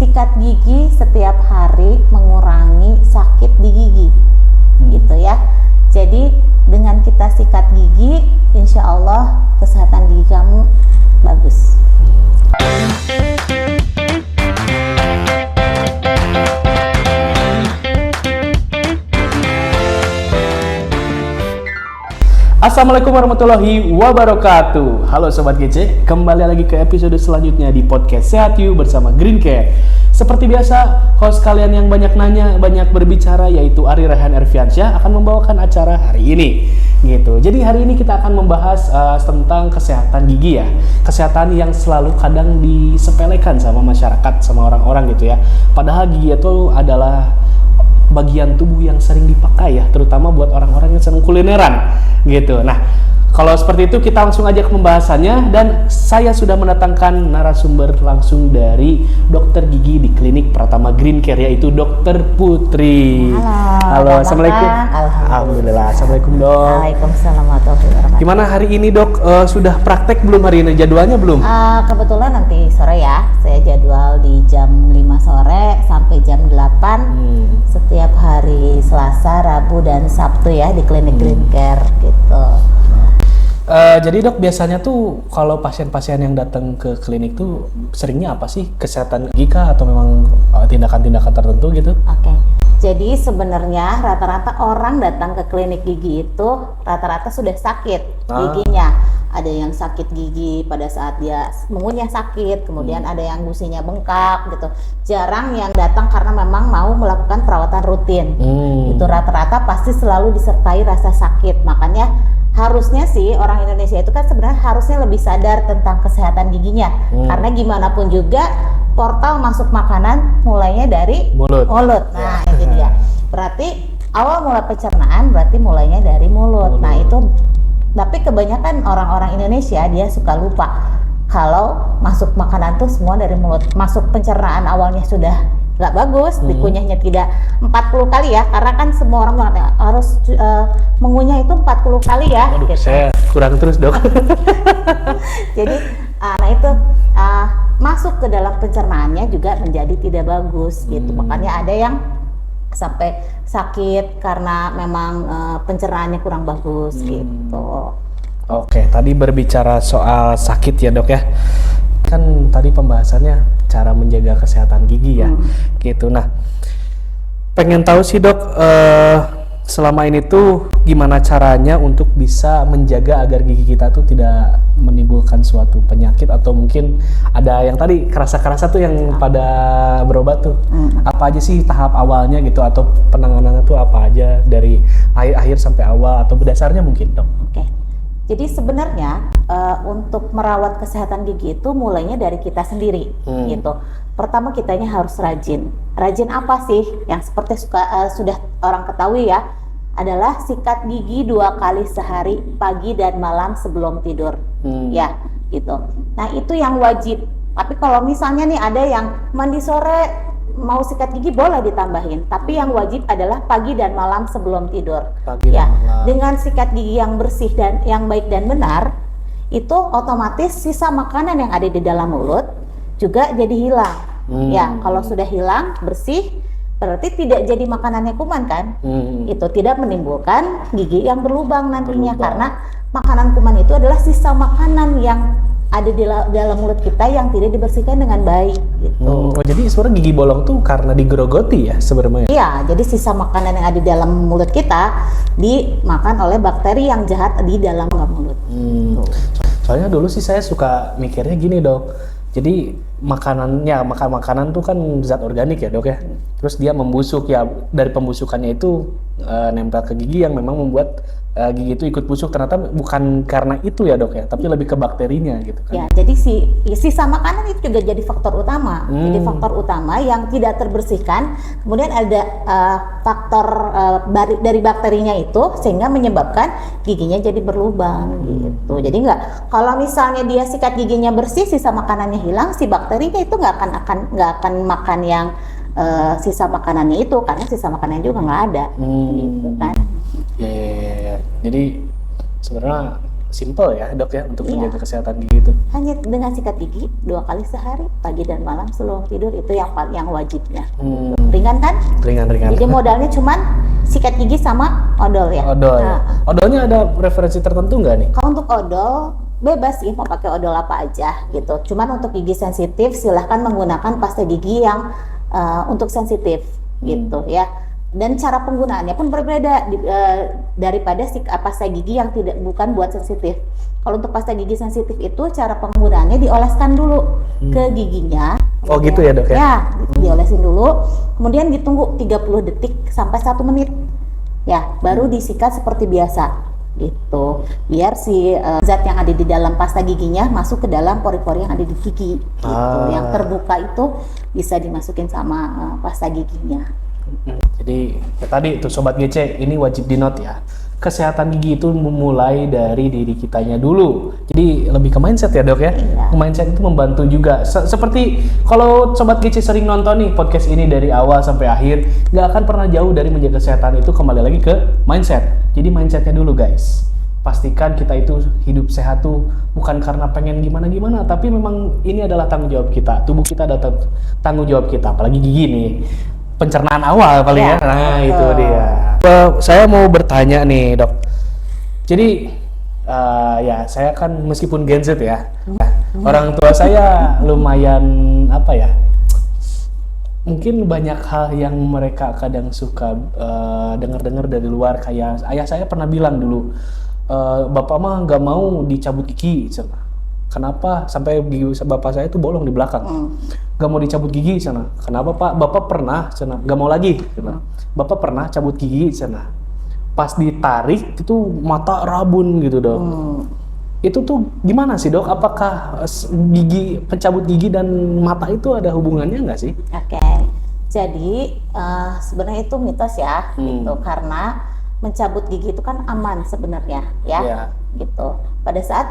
sikat gigi setiap hari mengurangi sakit di gigi, gitu ya. Jadi dengan kita sikat gigi, insya Allah kesehatan gigi kamu bagus. Assalamualaikum warahmatullahi wabarakatuh. Halo Sobat GC, kembali lagi ke episode selanjutnya di podcast Sehat You bersama Green Care. Seperti biasa, host kalian yang banyak nanya, banyak berbicara, yaitu Ari Rehan Erviansyah akan membawakan acara hari ini. Gitu. Jadi hari ini kita akan membahas tentang kesehatan gigi ya. Kesehatan yang selalu kadang disepelekan sama masyarakat, sama orang-orang gitu ya. Padahal gigi itu adalah bagian tubuh yang sering dipakai ya, terutama buat orang-orang yang senang kulineran gitu. Nah, kalau seperti itu kita langsung aja ke pembahasannya, dan saya sudah mendatangkan narasumber langsung dari dokter gigi di klinik Pratama Green Care, yaitu Dokter Putri. Halo, Assalamualaikum. Alhamdulillah. Assalamualaikum dok. Waalaikumsalam warahmatullahi wabarakatuh. Gimana hari ini dok? Sudah praktek belum hari ini? Jadwalnya belum? Kebetulan nanti sore ya, saya jadwal di jam 5 sore sampai jam 8 setiap hari Selasa, Rabu, dan Sabtu ya di klinik Green Care gitu. Jadi dok, biasanya tuh kalau pasien-pasien yang datang ke klinik tuh seringnya apa sih? Kesehatan gigi kah atau memang tindakan-tindakan tertentu gitu? Oke. Jadi sebenarnya rata-rata orang datang ke klinik gigi itu rata-rata sudah sakit giginya. Ada yang sakit gigi pada saat dia mengunyah sakit, kemudian ada yang gusinya bengkak gitu. Jarang yang datang karena memang mau melakukan perawatan rutin. Itu rata-rata pasti selalu disertai rasa sakit. Makanya harusnya sih orang Indonesia itu kan sebenarnya harusnya lebih sadar tentang kesehatan giginya. Karena gimana pun juga portal masuk makanan mulainya dari mulut. Nah, itu dia. Berarti awal mula pencernaan berarti mulainya dari mulut. Nah, itu tapi kebanyakan orang-orang Indonesia dia suka lupa kalau masuk makanan tuh semua dari mulut. Masuk pencernaan awalnya sudah nggak bagus, dikunyahnya tidak 40 kali ya, karena kan semua orang harus mengunyah itu 40 kali ya. Aduh, gitu. saya kurang terus dok. Jadi nah itu masuk ke dalam pencernaannya juga menjadi tidak bagus gitu. Makanya ada yang sampai sakit karena memang pencernaannya kurang bagus gitu. Oke, tadi berbicara soal sakit ya dok ya. Kan tadi pembahasannya cara menjaga kesehatan gigi ya, gitu. Nah, pengen tahu sih dok, selama ini tuh gimana caranya untuk bisa menjaga agar gigi kita tuh tidak menimbulkan suatu penyakit, atau mungkin ada yang tadi kerasa-kerasa tuh yang pada berobat tuh, apa aja sih tahap awalnya gitu, atau penanganannya tuh apa aja dari akhir sampai awal, atau berdasarnya mungkin dok? Oke. Jadi sebenarnya untuk merawat kesehatan gigi itu mulainya dari kita sendiri gitu. Pertama kitanya harus rajin. Rajin apa sih? Yang seperti sudah orang ketahui ya, adalah sikat gigi 2 kali sehari, pagi dan malam sebelum tidur. Ya, gitu. Nah, itu yang wajib. Tapi kalau misalnya nih ada yang mandi sore mau sikat gigi boleh ditambahin, tapi yang wajib adalah pagi dan malam sebelum tidur. Pagi ya, dan malam. Dengan sikat gigi yang bersih dan yang baik dan benar, itu otomatis sisa makanan yang ada di dalam mulut juga jadi hilang. Ya, kalau sudah hilang, bersih, berarti tidak jadi makanannya kuman kan? Itu tidak menimbulkan gigi yang berlubang nantinya, karena makanan kuman itu adalah sisa makanan yang ada di dalam mulut kita yang tidak dibersihkan dengan baik gitu. Oh, jadi sebenarnya gigi bolong tuh karena digerogoti ya sebenarnya? Iya, jadi sisa makanan yang ada di dalam mulut kita dimakan oleh bakteri yang jahat di dalam mulut. Soalnya dulu sih saya suka mikirnya gini dok, jadi makanan tuh kan zat organik ya dok ya, terus dia membusuk ya, dari pembusukannya itu nempel ke gigi yang memang membuat gigi itu ikut busuk. Ternyata bukan karena itu ya dok ya, tapi lebih ke bakterinya gitu kan. Ya, jadi sisa makanan itu juga jadi faktor utama. Jadi faktor utama yang tidak terbersihkan, kemudian ada faktor dari bakterinya itu sehingga menyebabkan giginya jadi berlubang gitu. Jadi kalau misalnya dia sikat giginya bersih, sisa makanannya hilang, si bakterinya itu nggak akan makan yang sisa makanannya itu, karena sisa makanannya juga nggak ada gitu kan. Ya. Jadi sebenarnya simple ya dok ya untuk Iya. menjaga kesehatan gigi itu. Hanya dengan sikat gigi 2 kali sehari, pagi dan malam sebelum tidur, itu yang wajibnya. Ringan kan? Ringan-ringan. Jadi modalnya cuman sikat gigi sama odol ya. Odol ya. Nah, Odolnya ada referensi tertentu nggak nih? kalau untuk odol bebas sih mau pakai odol apa aja gitu. Cuman untuk gigi sensitif silahkan menggunakan pasta gigi yang untuk sensitif gitu ya. Dan cara penggunaannya pun berbeda daripada pasta gigi yang bukan buat sensitif. Kalau untuk pasta gigi sensitif itu cara penggunaannya dioleskan dulu ke giginya. Oh gitu ya dok ya? Ya, diolesin dulu, kemudian ditunggu 30 detik sampai 1 menit. Ya, baru disikat seperti biasa gitu. Biar si zat yang ada di dalam pasta giginya masuk ke dalam pori-pori yang ada di gigi gitu. Yang terbuka itu bisa dimasukin sama pasta giginya. Jadi ya tadi itu Sobat GC, ini wajib di note ya. Kesehatan gigi itu memulai dari diri kitanya dulu. Jadi lebih ke mindset ya dok ya. Iya. Mindset itu membantu juga. Seperti kalau Sobat GC sering nonton nih podcast ini dari awal sampai akhir, nggak akan pernah jauh dari menjaga kesehatan itu kembali lagi ke mindset. Jadi mindsetnya dulu guys. Pastikan kita itu hidup sehat tuh bukan karena pengen gimana-gimana, tapi memang ini adalah tanggung jawab kita. Tubuh kita ada tanggung jawab kita, apalagi gigi nih. Pencernaan awal paling ya. Nah, itu dia. Saya mau bertanya nih, Dok. Jadi ya saya kan meskipun Gen Z ya. Orang tua saya lumayan apa ya? Mungkin banyak hal yang mereka kadang suka dengar-dengar dari luar, kayak ayah saya pernah bilang dulu, bapak mah nggak mau dicabut gigi. Kenapa? Sampai gigi bapak saya itu bolong di belakang. Gak mau dicabut gigi sana. Kenapa pak? Bapak pernah sana. Gak mau lagi. Bapak pernah cabut gigi sana. Pas ditarik itu mata rabun gitu dok. Itu tuh gimana sih dok? Apakah pencabut gigi dan mata itu ada hubungannya nggak sih? Oke. Jadi sebenarnya itu mitos ya, gitu. Karena mencabut gigi itu kan aman sebenarnya ya. Yeah. Gitu. Pada saat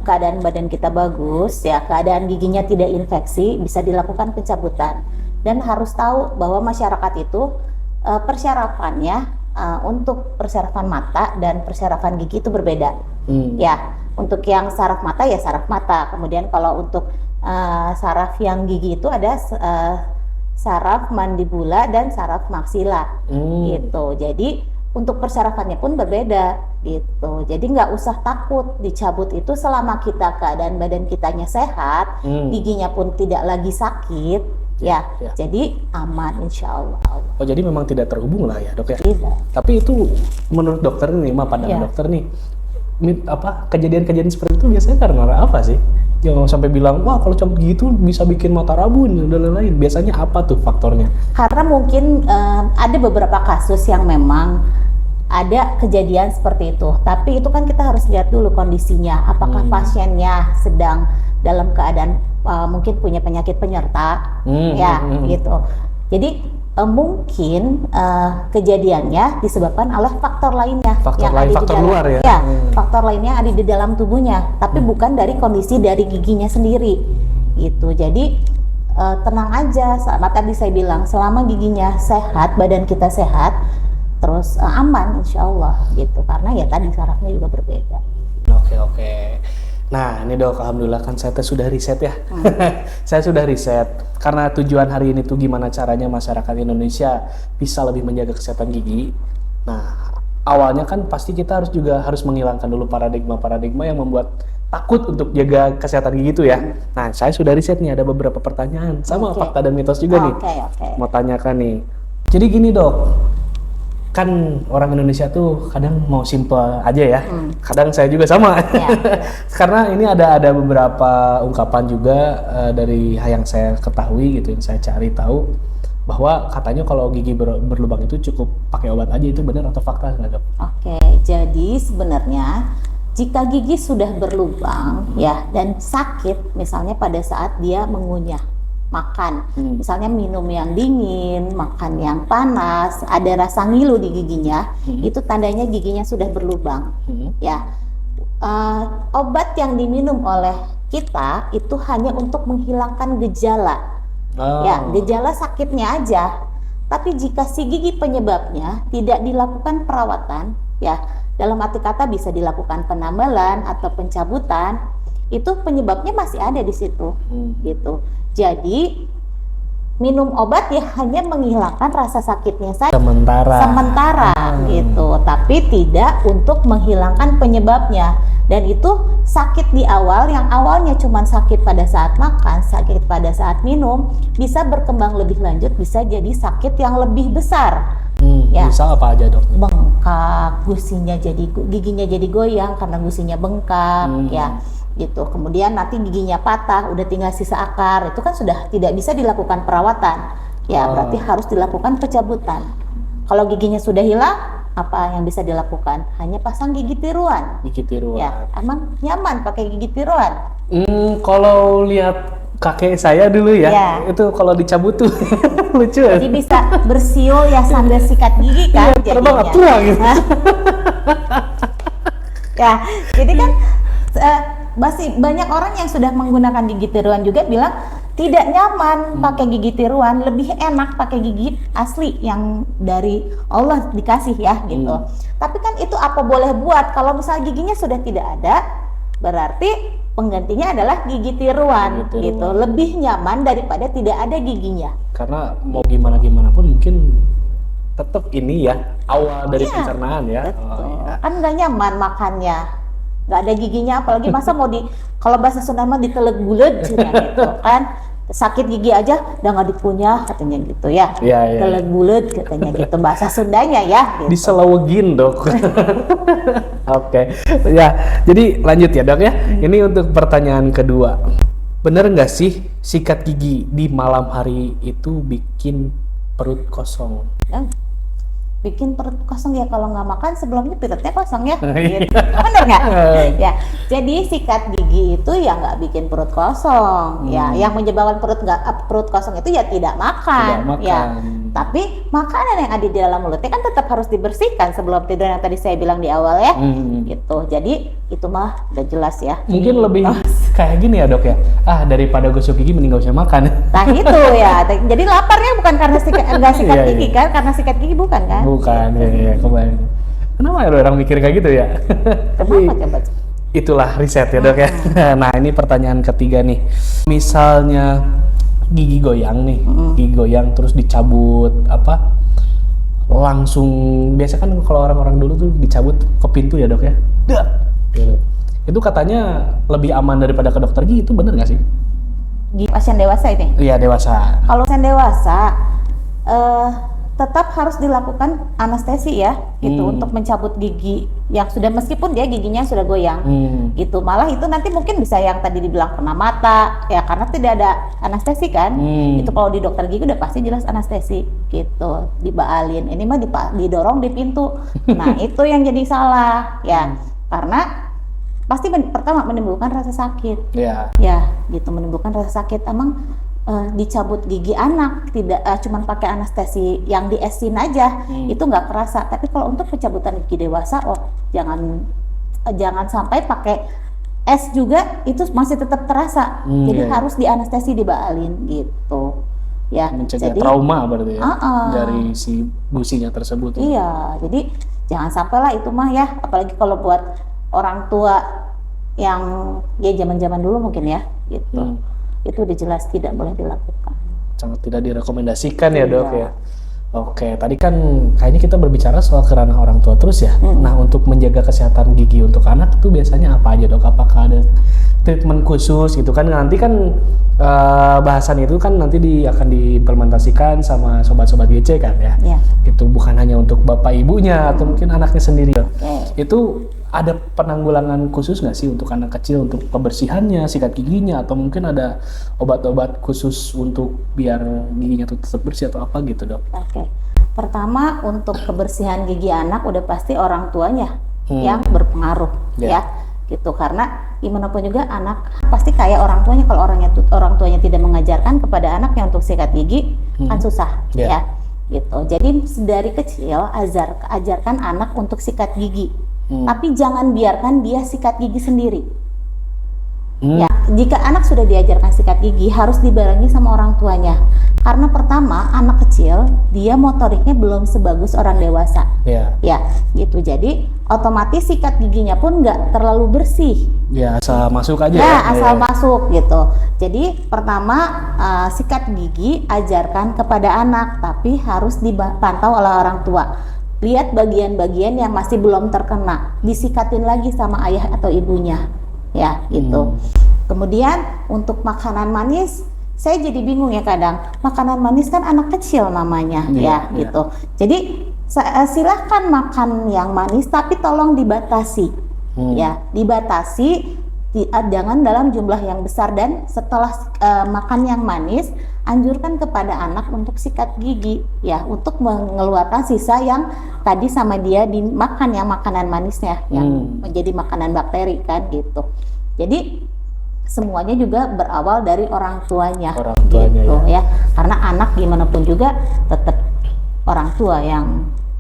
keadaan badan kita bagus ya, keadaan giginya tidak infeksi, bisa dilakukan pencabutan. Dan harus tahu bahwa masyarakat itu persyarafannya untuk persyarafan mata dan persyarafan gigi itu berbeda. Ya, untuk yang saraf mata ya saraf mata. Kemudian kalau untuk saraf yang gigi itu ada saraf mandibula dan saraf maksila. Gitu. Jadi untuk persyarafannya pun berbeda gitu. Jadi nggak usah takut dicabut itu selama kita keadaan badan kitanya sehat, giginya pun tidak lagi sakit, ya. Jadi aman insya Allah. Oh jadi memang tidak terhubung lah ya dok ya? Tidak. Tapi itu menurut dokter nih, pandangan dokter nih, kejadian-kejadian seperti itu biasanya karena apa sih? Jangan sampai bilang, wah kalau cabut gigi itu bisa bikin mata rabun dan lain-lain. Biasanya apa tuh faktornya? Karena mungkin ada beberapa kasus yang memang ada kejadian seperti itu. Tapi itu kan kita harus lihat dulu kondisinya. Apakah pasiennya sedang dalam keadaan mungkin punya penyakit penyerta, gitu. Jadi mungkin kejadiannya disebabkan oleh faktor lainnya faktor luar ya? Ya, faktor lainnya ada di dalam tubuhnya, tapi bukan dari kondisi dari giginya sendiri gitu. Jadi tenang aja, sama tadi saya bilang, selama giginya sehat, badan kita sehat, terus aman insya Allah gitu, karena ya tadi sarafnya juga berbeda. Oke. Nah ini dok, alhamdulillah kan saya sudah riset ya. Saya sudah riset karena tujuan hari ini tuh gimana caranya masyarakat Indonesia bisa lebih menjaga kesehatan gigi. Nah awalnya kan pasti kita harus menghilangkan dulu paradigma yang membuat takut untuk jaga kesehatan gigi itu ya. Nah saya sudah riset nih, ada beberapa pertanyaan sama fakta dan mitos juga nih. Mau tanyakan nih. Jadi gini dok, kan orang Indonesia tuh kadang mau simple aja ya, kadang saya juga sama. Karena ini ada beberapa ungkapan juga dari yang saya ketahui gitu, yang saya cari tahu, bahwa katanya kalau gigi berlubang itu cukup pakai obat aja. Itu benar atau fakta nggak dok? Oke, jadi sebenarnya jika gigi sudah berlubang ya dan sakit, misalnya pada saat dia mengunyah makan, misalnya minum yang dingin, makan yang panas, ada rasa ngilu di giginya, itu tandanya giginya sudah berlubang. Ya, obat yang diminum oleh kita itu hanya untuk menghilangkan gejala, ya gejala sakitnya aja. Tapi jika si gigi penyebabnya tidak dilakukan perawatan, ya dalam arti kata bisa dilakukan penambalan atau pencabutan, itu penyebabnya masih ada di situ, gitu. Jadi minum obat ya hanya menghilangkan rasa sakitnya saja sementara gitu, tapi tidak untuk menghilangkan penyebabnya. Dan itu sakit di awal yang awalnya cuma sakit pada saat makan, sakit pada saat minum, bisa berkembang lebih lanjut, bisa jadi sakit yang lebih besar. Ya, Bisa apa aja dok? bengkak, giginya jadi goyang karena gusinya bengkak, ya gitu. Kemudian nanti giginya patah, udah tinggal sisa akar, itu kan sudah tidak bisa dilakukan perawatan, ya berarti harus dilakukan pencabutan. Kalau giginya sudah hilang, apa yang bisa dilakukan? Hanya pasang gigi tiruan. Gigi tiruan. Ya, emang nyaman pakai gigi tiruan? Kalau lihat kakek saya dulu ya, itu kalau dicabut tuh lucu ya. Jadi bisa bersiul ya sambil sikat gigi kan jadinya. Gitu. Ya, jadi kan masih banyak orang yang sudah menggunakan gigi tiruan juga bilang tidak nyaman pakai gigi tiruan, lebih enak pakai gigi asli yang dari Allah dikasih ya gitu. Tapi kan itu apa boleh buat, kalau misalnya giginya sudah tidak ada, berarti penggantinya adalah gigi tiruan gitu. Lebih nyaman daripada tidak ada giginya. Karena mau gimana pun mungkin tetap ini ya awal dari pencernaan ya. Kan nggak nyaman makannya, nggak ada giginya, apalagi masa mau kalau bahasa Sunda mah diteleg bulet gitu kan. Sakit gigi aja udah nggak dipunya katanya gitu ya. Teleg bulet katanya gitu bahasa Sundanya ya gitu. Diselewegin dok. Oke. Ya, jadi lanjut ya dok ya. Ini untuk pertanyaan kedua. Bener nggak sih sikat gigi di malam hari itu bikin perut kosong? Bikin perut kosong ya, kalau nggak makan sebelumnya perutnya kosong ya, gitu. Bener nggak? Ya, jadi sikat gigi itu ya nggak bikin perut kosong, ya. Yang menyebabkan perut kosong itu ya tidak makan, ya. Tapi makanan yang ada di dalam mulutnya kan tetap harus dibersihkan sebelum tidur yang tadi saya bilang di awal ya, gitu. Jadi itu mah udah jelas ya. Mungkin lebih kayak gini ya dok ya. Daripada gosok gigi mending gak usah makan. Nah itu ya. Jadi laparnya bukan karena nggak sikat gigi kan? Karena sikat gigi bukan kan? Bukan, ya kebayang. Kenapa ya orang mikir kayak gitu ya? Kenapa coba? Itulah riset ya dok ya. Nah ini pertanyaan ketiga nih. Misalnya gigi goyang nih, gigi goyang terus dicabut langsung, biasa kan kalau orang-orang dulu tuh dicabut ke pintu ya dok ya. Gitu. Itu katanya lebih aman daripada ke dokter gigi, itu bener nggak sih? Gigi pasien dewasa ini? Iya dewasa. Kalau pasien dewasa tetap harus dilakukan anestesi ya, gitu, untuk mencabut gigi yang sudah, meskipun dia giginya sudah goyang, gitu. Malah itu nanti mungkin bisa yang tadi dibilang kena mata, ya karena tidak ada anestesi kan. Itu kalau di dokter gigi udah pasti jelas anestesi, gitu, dibaalin. Ini mah didorong di pintu. Nah itu yang jadi salah, ya, karena pasti pertama menimbulkan rasa sakit, ya, gitu, menimbulkan rasa sakit. Emang dicabut gigi anak tidak cuman pakai anestesi yang diesin aja, itu nggak kerasa. Tapi kalau untuk pencabutan gigi dewasa, jangan sampai pakai es juga, itu masih tetap terasa. Jadi harus dianestesi, dibaalin gitu ya. Mencegah jadi trauma berarti ya dari si gusinya tersebut. Iya, jadi jangan sampai lah itu mah ya, apalagi kalau buat orang tua yang ya zaman-zaman dulu mungkin ya gitu. Itu udah jelas tidak boleh dilakukan. Sangat tidak direkomendasikan ya dok ya. Oke, tadi kan kayaknya kita berbicara soal kerana orang tua terus ya. Nah untuk menjaga kesehatan gigi untuk anak itu biasanya apa aja dok? Apakah ada treatment khusus gitu kan? Nanti kan bahasan itu kan nanti akan diimplementasikan sama sobat-sobat GC kan ya. Itu bukan hanya untuk bapak ibunya atau mungkin anaknya sendiri. Itu ada penanggulangan khusus nggak sih untuk anak kecil, untuk kebersihannya, sikat giginya, atau mungkin ada obat-obat khusus untuk biar giginya tuh tetap bersih atau apa gitu dok? Oke. Pertama, untuk kebersihan gigi anak udah pasti orang tuanya yang berpengaruh ya gitu, karena gimana pun juga anak pasti kayak orang tuanya. Kalau orang tuanya tidak mengajarkan kepada anaknya untuk sikat gigi kan susah ya gitu. Jadi dari kecil ajarkan anak untuk sikat gigi. Tapi jangan biarkan dia sikat gigi sendiri. Ya, jika anak sudah diajarkan sikat gigi, harus dibarengi sama orang tuanya. Karena pertama, anak kecil dia motoriknya belum sebagus orang dewasa. Ya, gitu. Jadi otomatis sikat giginya pun nggak terlalu bersih. Ya, asal masuk aja ya. Asal masuk gitu. Jadi pertama, sikat gigi ajarkan kepada anak, tapi harus dipantau oleh orang tua. Lihat bagian-bagian yang masih belum terkena, disikatin lagi sama ayah atau ibunya. Ya, gitu. Kemudian untuk makanan manis, saya jadi bingung ya kadang. Makanan manis kan anak kecil namanya, gitu. Jadi silahkan makan yang manis, tapi tolong dibatasi, ya, dibatasi. Jangan dalam jumlah yang besar, dan setelah makan yang manis, anjurkan kepada anak untuk sikat gigi, ya, untuk mengeluarkan sisa yang tadi sama dia dimakan yang makanan manisnya, yang menjadi makanan bakteri kan, gitu. Jadi semuanya juga berawal dari orang tuanya, gitu, ya. Karena anak gimana pun juga tetap orang tua yang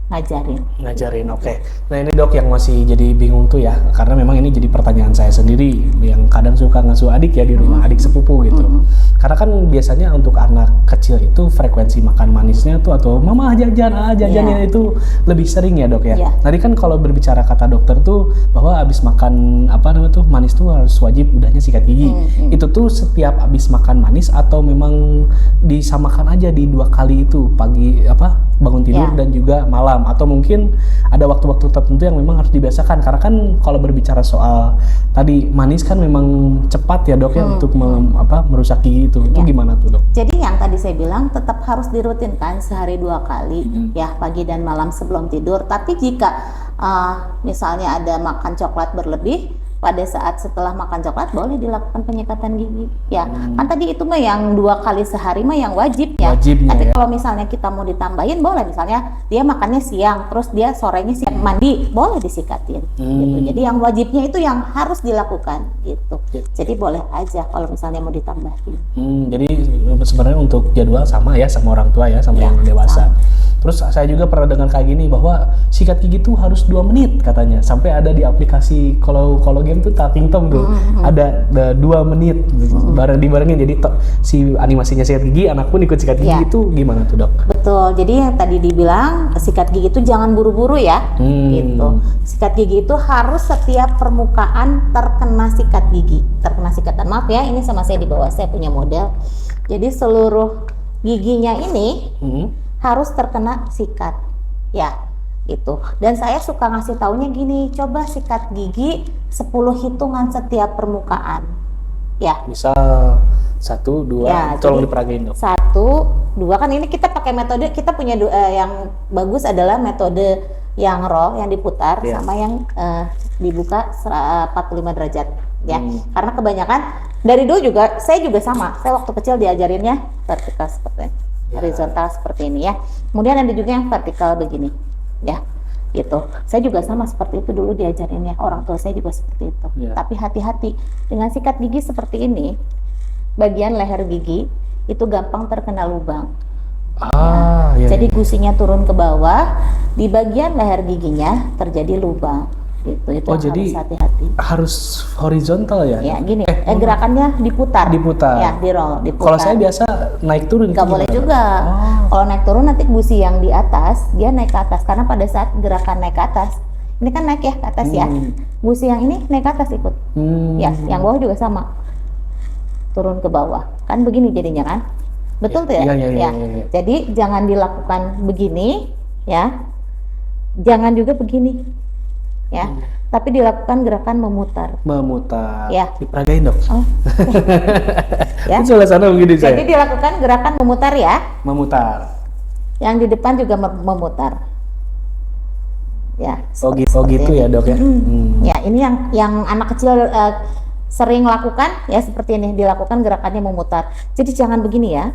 ngajarin. Oke. Nah ini dok yang masih jadi bingung tuh ya, karena memang ini jadi pertanyaan saya sendiri yang kadang suka ngasuh adik ya di rumah, adik sepupu gitu. Karena kan biasanya untuk anak kecil itu frekuensi makan manisnya tuh atau mama jajannya itu lebih sering ya dok ya. Tadi kan kalau berbicara kata dokter tuh bahwa abis makan manis tuh harus wajib udahnya sikat gigi. Itu tuh setiap abis makan manis atau memang disamakan aja di 2 kali itu, pagi bangun tidur dan juga malam, atau mungkin ada waktu-waktu tertentu yang memang harus dibiasakan, karena kan kalau berbicara soal tadi manis kan memang cepat ya dok ya untuk merusak gigi itu gimana tuh dok? Jadi yang tadi saya bilang tetap harus dirutinkan sehari 2 kali ya, pagi dan malam sebelum tidur. Tapi jika misalnya ada makan coklat berlebih, pada saat setelah makan coklat boleh dilakukan penyikatan gigi ya. Kan tadi itu mah yang 2 kali sehari mah yang wajib ya. Tapi kalau misalnya kita mau ditambahin boleh, misalnya dia makannya siang terus dia sorenya siap mandi, boleh disikatin gitu. Jadi yang wajibnya itu yang harus dilakukan gitu. Jadi boleh aja kalau misalnya mau ditambahin. Jadi sebenarnya untuk jadwal sama ya sama orang tua ya, sama yang dewasa. Terus saya juga pernah dengar kayak gini bahwa sikat gigi tuh harus 2 menit katanya. Sampai ada di aplikasi kalau game tuh Talking Tom tuh ada 2 menit dibarengin, jadi si animasinya sikat gigi, anak pun ikut sikat gigi. Itu gimana tuh dok? Betul. Jadi yang tadi dibilang sikat gigi itu jangan buru-buru ya. Gitu. Sikat gigi itu harus setiap permukaan terkena sikat gigi, terkena sikatan. Maaf ya, ini sama saya di bawah, saya punya model. Jadi seluruh giginya ini harus terkena sikat ya, itu. Dan saya suka ngasih taunya gini, coba sikat gigi 10 hitungan setiap permukaan ya. Misal 1, 2 ya, tolong diperagain dong. 1, 2 kan ini kita pakai metode, kita punya yang bagus adalah metode yang roll, yang diputar sama yang dibuka 45 derajat ya. Karena kebanyakan dari dulu juga saya sama, saya waktu kecil diajarinnya vertikal seperti ini, horizontal seperti ini ya. Kemudian ada juga yang vertikal begini ya, gitu. Saya juga sama seperti itu dulu diajarinnya, orang tua saya juga seperti itu. Tapi hati-hati dengan sikat gigi seperti ini, bagian leher gigi itu gampang terkena lubang. Jadi gusinya turun ke bawah, di bagian leher giginya terjadi lubang. Itu jadi harus hati-hati. Harus horizontal ya? Ya gini, gerakannya diputar. Ya, di roll, diputar. Kalau saya biasa naik turun. Nggak boleh juga. Kalau naik turun nanti gusi yang di atas dia naik ke atas, karena pada saat gerakan naik ke atas, ini kan naik ya ke atas ya. Gusi yang ini naik ke atas ikut. Ya, yang bawah juga sama. Turun ke bawah. Kan begini jadinya kan? Betul tuh ya? Ya. Jadi jangan dilakukan begini ya. Jangan juga begini. Ya, tapi dilakukan gerakan memutar. Ya. Diperagain dok. Ya. Suasana begini saya. Jadi dilakukan gerakan memutar ya. Memutar. Yang di depan juga memutar. Ya. Gitu ya dok ya. Ya, ini yang anak kecil sering lakukan ya, seperti ini, dilakukan gerakannya memutar. Jadi jangan begini ya.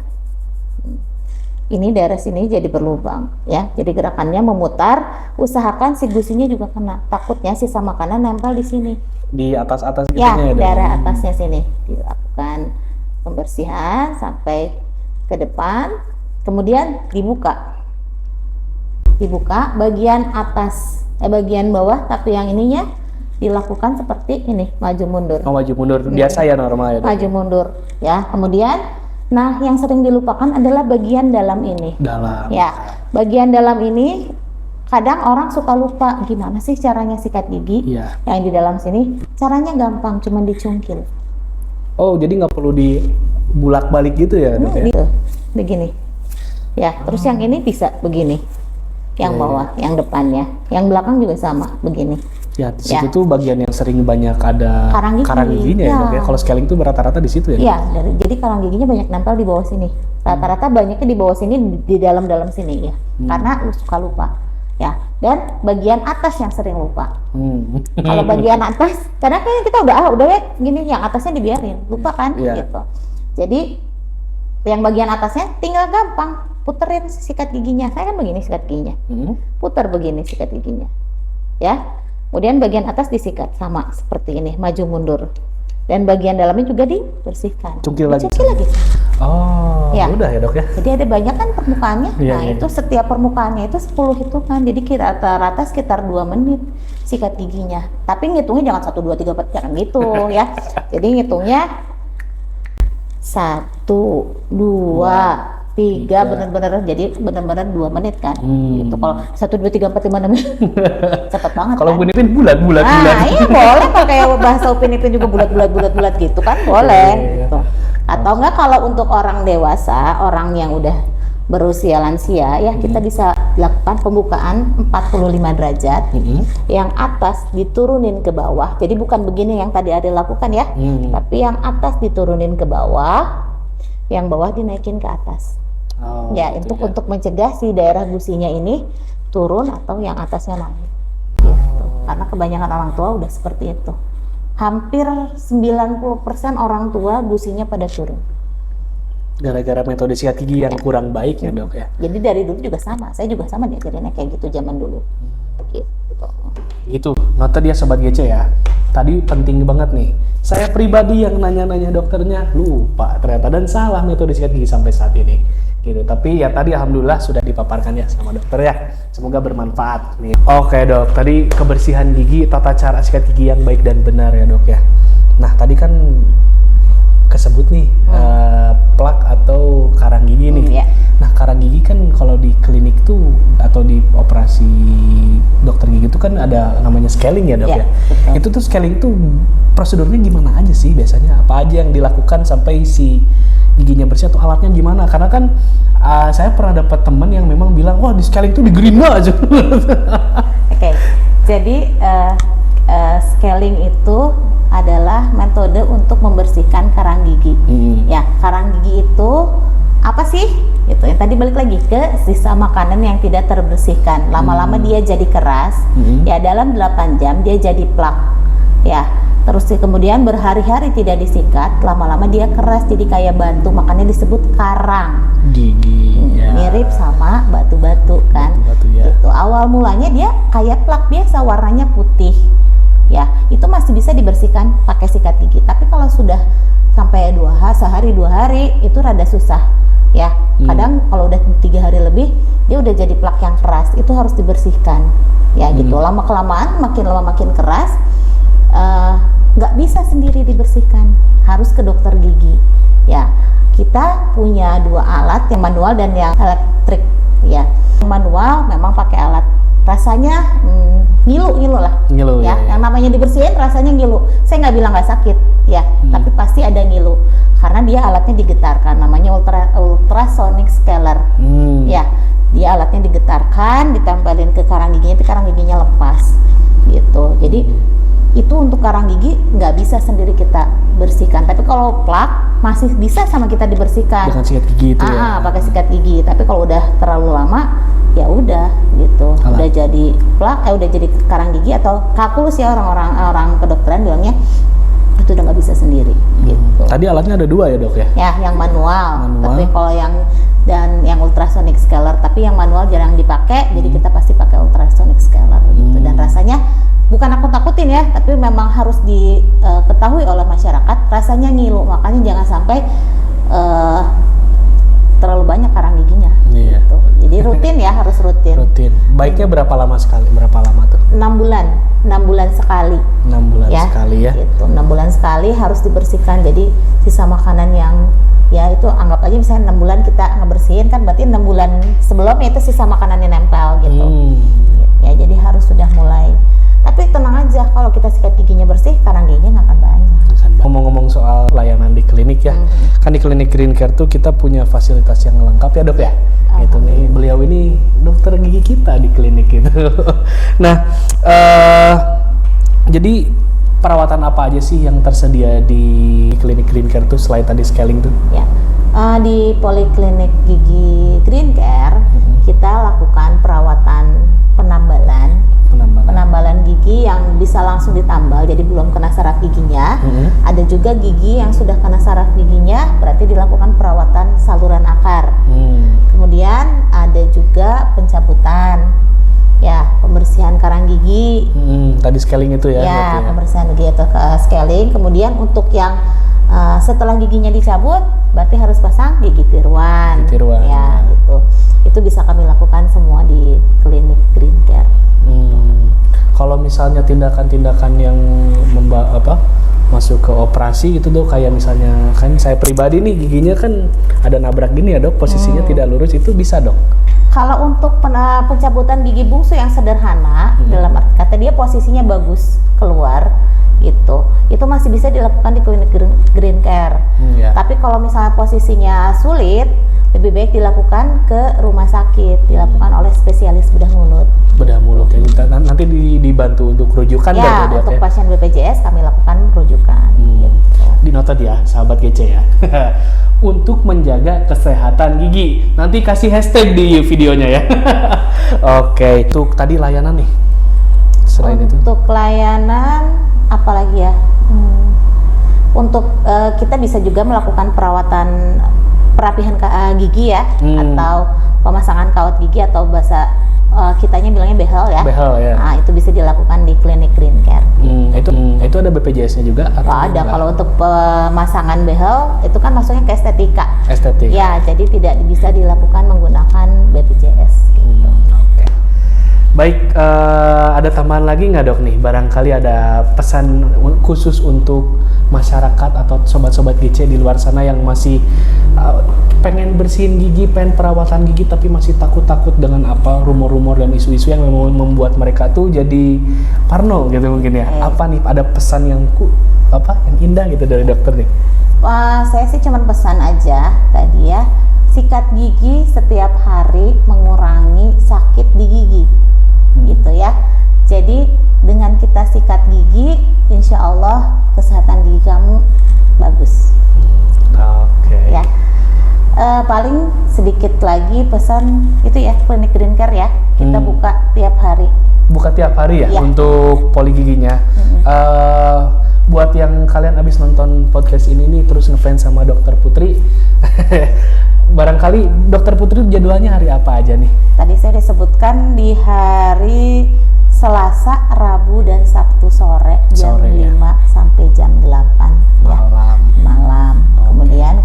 Ini daerah sini jadi berlubang ya, jadi gerakannya memutar, usahakan si gusinya juga kena, takutnya sisa makanan nempel di sini di atas gitu ya, daerah atasnya sini. Dilakukan pembersihan sampai ke depan, kemudian dibuka bagian atas bagian bawah, tapi yang ininya dilakukan seperti ini, maju mundur. Maju mundur biasa ya, normal ya. Maju mundur ya. Kemudian Nah, yang sering dilupakan adalah bagian dalam ini. Dalam. Ya, bagian dalam ini kadang orang suka lupa gimana sih caranya sikat gigi. Iya. Yang di dalam sini caranya gampang, cuma dicungkil. Oh, jadi nggak perlu dibulak-balik gitu ya, Dok ya? Gitu, begini. Ya, terus yang ini bisa begini. Yang Iya, bawah, yang depannya. Yang belakang juga sama, begini. Ya, di situ tuh bagian yang sering banyak ada Karang gigi. giginya ya, Dok ya. Ya. Kalau scaling tuh rata-rata di situ ya. Iya, jadi karang giginya banyak nempel di bawah sini. Rata-rata banyaknya di bawah sini, di dalam-dalam sini ya. Karena lu suka lupa. Ya, dan bagian atas yang sering lupa. Kalau bagian atas, karena kan kita udah ya gini, yang atasnya dibiarin, lupa kan, Iya. gitu. Jadi yang bagian atasnya tinggal gampang puterin sikat giginya. Saya kan begini sikat giginya, putar begini sikat giginya, ya. Kemudian bagian atas disikat sama seperti ini, maju mundur. Dan bagian dalamnya juga dibersihkan. Cungkil lagi. Cungkil lagi. Oh, Ya. udah ya, Dok ya. Jadi ada banyak kan permukaannya. Iya, Nah, iya. itu setiap permukaannya itu 10 hitungan. Jadi kita rata-rata sekitar 2 menit sikat giginya. Tapi ngitungnya jangan 1 2 3 4 jangan gitu ya. Jadi ngitungnya 1 2 3 bener-bener, jadi bener-bener 2 menit kan. Gitu. Kalau 1 2 3 4 5 6 cepet banget Kalau kan. Upin Ipin bulat. Nah, iya boleh kalau kayak bahasa Upin Ipin juga bulat gitu kan boleh. Iya. Gitu. Atau enggak kalau untuk orang dewasa, orang yang udah berusia lansia ya kita bisa lakukan pembukaan 45 derajat. Yang atas diturunin ke bawah. Jadi bukan begini yang tadi Ari lakukan ya. Tapi yang atas diturunin ke bawah, yang bawah dinaikin ke atas. Oh, Ya, gitu untuk mencegah si daerah gusinya ini turun atau yang atasnya naik. Gitu. Karena kebanyakan orang tua udah seperti itu. Hampir 90% orang tua gusinya pada turun. Gara-gara metode sikat gigi yang kurang baik ya, Dok ya. Jadi dari dulu juga sama. Saya juga sama diajarinnya kayak gitu zaman dulu. Gitu. Gitu, nota dia Sobat GC ya. Tadi penting banget nih. Saya pribadi yang nanya-nanya dokternya lupa ternyata dan salah metode sikat gigi sampai saat ini. Gitu. Tapi ya tadi alhamdulillah sudah dipaparkan ya sama dokter ya. Semoga bermanfaat nih. Oke, Dok. Tadi kebersihan gigi, tata cara sikat gigi yang baik dan benar ya, Dok ya. Nah, tadi kan kesebut nih plak atau karang gigi nih. Iya. Nah, karang gigi kan kalau di klinik tuh atau di operasi dokter gigi itu kan ada namanya scaling ya, Dok Iya, ya. betul. Itu tuh scaling tuh prosedurnya gimana aja sih biasanya? Apa aja yang dilakukan sampai si giginya bersih atau alatnya gimana? Karena kan saya pernah dapat teman yang memang bilang, wah di scaling tuh di gerima aja. Oke. Jadi scaling itu adalah metode untuk membersihkan karang gigi. Ya, karang gigi itu apa sih? Itu yang tadi balik lagi ke sisa makanan yang tidak terbersihkan. Lama-lama dia jadi keras. Ya, dalam 8 jam dia jadi plak. Ya, terus kemudian berhari-hari tidak disikat, lama-lama dia keras jadi kayak batu, makanya disebut karang. Gigi. Ya. Mirip sama batu-batu kan. Batu-batu ya. Itu awal mulanya dia kayak plak biasa, warnanya putih. Ya, itu masih bisa dibersihkan pakai sikat gigi. Tapi kalau sudah sampai sehari 2 hari itu rada susah. Ya, kadang kalau udah 3 hari lebih dia udah jadi plak yang keras. Itu harus dibersihkan. Ya, gitu. Lama kelamaan makin lama makin keras. Nggak bisa sendiri dibersihkan, harus ke dokter gigi. Ya, kita punya 2 alat, yang manual dan yang elektrik. Ya, yang manual memang pakai alat, rasanya ngilu lah. Ngilu, ya. ya. Yang namanya dibersihin rasanya ngilu. Saya nggak bilang nggak sakit, ya, tapi pasti ada ngilu karena dia alatnya digetarkan, namanya ultrasonic scaler. Ya, dia alatnya digetarkan, ditempelin ke karang giginya, itu karang giginya lepas, gitu. Jadi itu untuk karang gigi nggak bisa sendiri kita bersihkan, tapi kalau plak masih bisa sama kita dibersihkan Dengan sikat gigi itu ya. pakai sikat gigi. Tapi kalau udah terlalu lama ya udah gitu, udah jadi plak, udah jadi karang gigi atau kalkulus ya, orang kedokteran bilangnya itu udah nggak bisa sendiri gitu. Tadi alatnya ada 2 ya, Dok ya. Ya, yang manual. Tapi kalau yang ultrasonic scaler, tapi yang manual jarang dipakai, jadi kita pasti pakai ultrasonic scaler gitu. Dan rasanya bukan nakut-nakutin ya, tapi memang harus diketahui oleh masyarakat, rasanya ngilu, makanya jangan sampai terlalu banyak karang giginya. Iya. Gitu. Jadi rutin ya, harus rutin. Rutin. Baiknya berapa lama sekali? Berapa lama tuh? 6 bulan sekali. 6 bulan sekali ya. Gitu. 6 bulan sekali harus dibersihkan. Jadi sisa makanan yang Ya itu anggap aja misalnya 6 bulan kita ngebersihin kan, berarti 6 bulan sebelumnya itu sisa makanannya nempel gitu. Ya jadi harus sudah mulai. Tapi tenang aja, kalau kita sikat giginya bersih, karang giginya nggak akan banyak. Ngomong-ngomong soal layanan di klinik ya, kan di klinik Green Care tuh kita punya fasilitas yang lengkap ya dok ya. Itu nih, beliau ini dokter gigi kita di klinik itu. Nah, jadi perawatan apa aja sih yang tersedia di klinik Green Care tuh selain tadi scaling tuh? Ya, di Poliklinik Gigi Green Care kita lakukan perawatan penambalan gigi yang bisa langsung ditambal, jadi belum kena saraf giginya. Ada juga gigi yang sudah kena saraf giginya, berarti dilakukan perawatan saluran akar. Kemudian ada juga pencabutan, ya pembersihan karang gigi. Tadi scaling itu ya? Ya, pembersihan gigi atau scaling. Kemudian untuk yang setelah giginya dicabut, berarti harus pasang gigi tiruan. Ya, gitu. Itu bisa kami lakukan semua di klinik Green Care. Kalau misalnya tindakan-tindakan yang masuk ke operasi itu dok, kayak misalnya kan saya pribadi nih giginya kan ada nabrak gini ya dok, posisinya tidak lurus, itu bisa dok? Kalau untuk pencabutan gigi bungsu yang sederhana, dalam arti kata dia posisinya bagus keluar, itu masih bisa dilakukan di klinik Green Care. Tapi kalau misalnya posisinya sulit, lebih baik dilakukan ke rumah sakit, dilakukan oleh spesialis bedah mulut. Bedah mulut ya, nanti dibantu untuk rujukan ya, dok, untuk pasien BPJS kami lakukan rujukan. Dinotat ya, sahabat GC ya. Untuk menjaga kesehatan gigi, nanti kasih hashtag di videonya ya. Oke, untuk tadi layanan nih. Selain untuk layanan apalagi ya? Untuk kita bisa juga melakukan perawatan perapihan gigi ya, atau pemasangan kawat gigi atau bahasa kitanya bilangnya behel ya. Nah, itu bisa dilakukan di klinik Green Care. Itu ada BPJS-nya juga? Ada. Kalau untuk pemasangan behel itu kan masuknya ke estetika. Ya, jadi tidak bisa dilakukan menggunakan BPJS. Gitu. Baik, ada tambahan lagi nggak dok nih? Barangkali ada pesan khusus untuk masyarakat atau sobat-sobat GC di luar sana yang masih pengen bersihin gigi, pengen perawatan gigi, tapi masih takut-takut dengan rumor-rumor dan isu-isu yang membuat mereka tuh jadi parno gitu mungkin ya. Apa nih, ada pesan yang indah gitu dari dokter nih? Saya sih cuma pesan aja tadi ya, sikat gigi setiap hari mengurangi sakit di gigi. Gitu ya. Jadi dengan kita sikat gigi, insya Allah kesehatan gigi kamu bagus. Ya. Paling sedikit lagi pesan itu ya, klinik Green Care ya, kita buka tiap hari. Buka tiap hari ya, untuk poli giginya. Buat yang kalian abis nonton podcast ini nih terus ngefans sama Dokter Putri, barangkali Dokter Putri jadwalnya hari apa aja nih? Tadi saya disebutkan di hari Selasa, Rabu, dan Sabtu sore jam 5 sampai jam 8 malam. Kemudian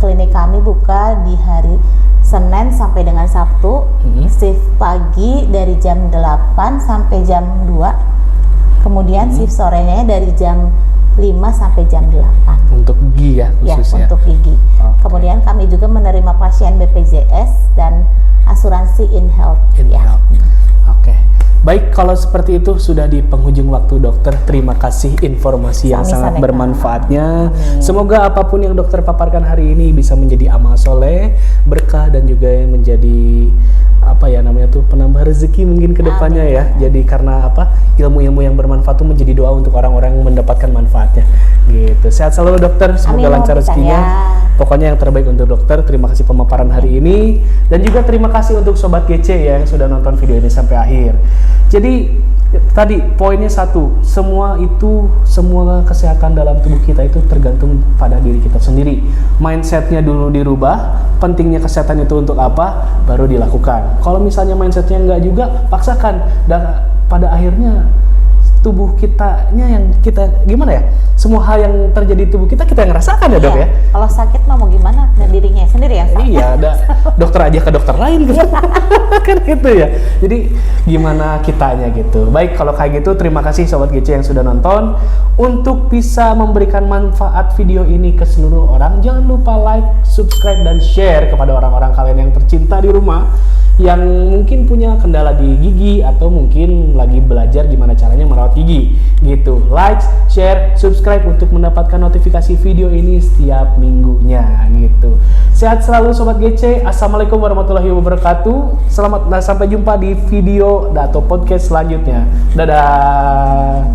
klinik kami buka di hari Senin sampai dengan Sabtu, shift pagi dari jam 8 sampai jam 2. Kemudian shift sorenya dari jam 5 sampai jam 8. Untuk gigi ya khususnya? Ya, untuk gigi. Kemudian kami juga menerima pasien BPJS dan asuransi InHealth. Oke. Baik, kalau seperti itu sudah di penghujung waktu dokter. Terima kasih informasi yang sangat bermanfaatnya. Semoga apapun yang dokter paparkan hari ini bisa menjadi amal soleh, berkah, dan juga menjadi penambah rezeki mungkin ke depannya ya. Jadi karena ilmu-ilmu yang bermanfaat itu menjadi doa untuk orang-orang yang mendapatkan manfaatnya. Gitu. Sehat selalu dokter, semoga lancar rezekinya. Pokoknya yang terbaik untuk dokter. Terima kasih pemaparan hari ini, dan juga terima kasih untuk sobat GC ya yang sudah nonton video ini sampai akhir. Jadi tadi poinnya satu, semua kesehatan dalam tubuh kita itu tergantung pada diri kita sendiri. Mindsetnya dulu dirubah, pentingnya kesehatan itu untuk apa, baru dilakukan. Kalau misalnya mindsetnya enggak juga, paksakan, dan pada akhirnya tubuh kitanya yang kita gimana ya? Semua hal yang terjadi di tubuh kita yang ngerasakan ya, Dok ya. Kalau sakit mah mau gimana? Nah, dirinya sendiri yang sakit. Iya, ada dokter aja ke dokter lain gitu. Kan gitu ya. Jadi gimana kitanya gitu. Baik, kalau kayak gitu terima kasih Sobat GC yang sudah nonton. Untuk bisa memberikan manfaat video ini ke seluruh orang, jangan lupa like, subscribe, dan share kepada orang-orang kalian yang tercinta di rumah yang mungkin punya kendala di gigi atau mungkin lagi belajar gimana caranya merawat gigi gitu. Like, share, subscribe untuk mendapatkan notifikasi video ini setiap minggunya gitu. Sehat selalu Sobat GC. Assalamualaikum warahmatullahi wabarakatuh. Sampai jumpa di video atau podcast selanjutnya. Dadah.